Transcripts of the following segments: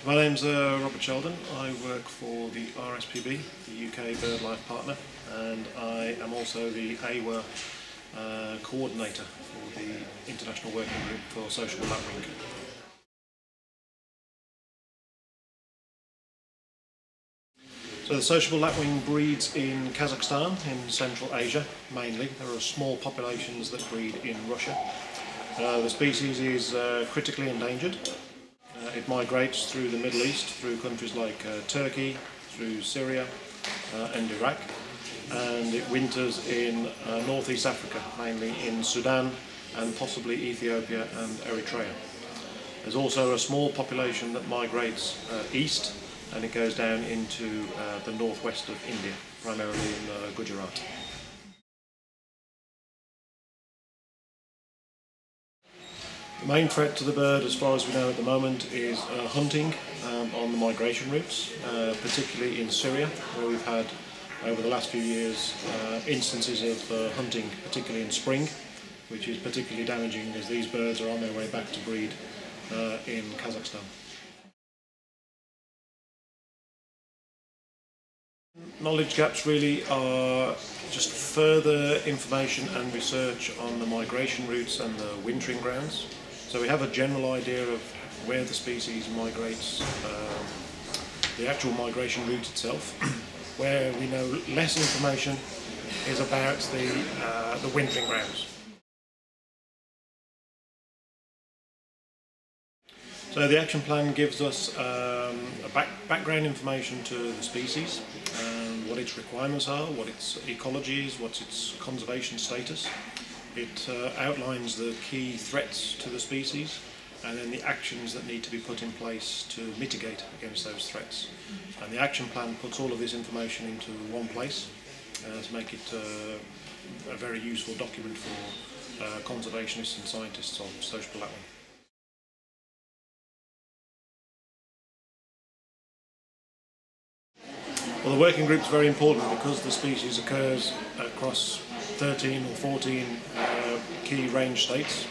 My name's Robert Sheldon. I work for the RSPB, the UK BirdLife partner, and I am also the AEWA coordinator for the International Working Group for Sociable Lapwing. So the Sociable Lapwing breeds in Kazakhstan, in Central Asia mainly. There are small populations that breed in Russia. The species is critically endangered. It migrates through the Middle East, through countries like Turkey, through Syria and Iraq, and it winters in northeast Africa, mainly in Sudan and possibly Ethiopia and Eritrea. There's also a small population that migrates east, and it goes down into the northwest of India, primarily in Gujarat. The main threat to the bird, as far as we know at the moment, is hunting on the migration routes, particularly in Syria, where we've had, over the last few years, instances of hunting, particularly in spring, which is particularly damaging as these birds are on their way back to breed in Kazakhstan. Knowledge gaps really are just further information and research on the migration routes and the wintering grounds. So we have a general idea of where the species migrates, the actual migration route itself. Where we know less information is about the wintering grounds. So the action plan gives us background information to the species, and what its requirements are, what its ecology is, what's its conservation status. It outlines the key threats to the species and then the actions that need to be put in place to mitigate against those threats. And the action plan puts all of this information into one place to make it a very useful document for conservationists and scientists of sociable lapwing. Well, the working group is very important because the species occurs across 13 or 14 key range states.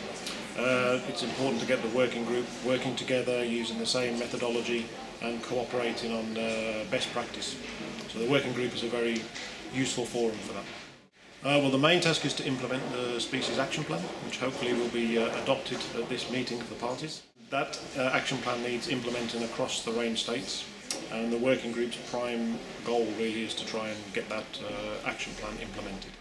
It's important to get the working group working together, using the same methodology and cooperating on best practice. So the working group is a very useful forum for that. Well, the main task is to implement the species action plan, which hopefully will be adopted at this meeting of the parties. That action plan needs implementing across the range states, and the working group's prime goal really is to try and get that action plan implemented.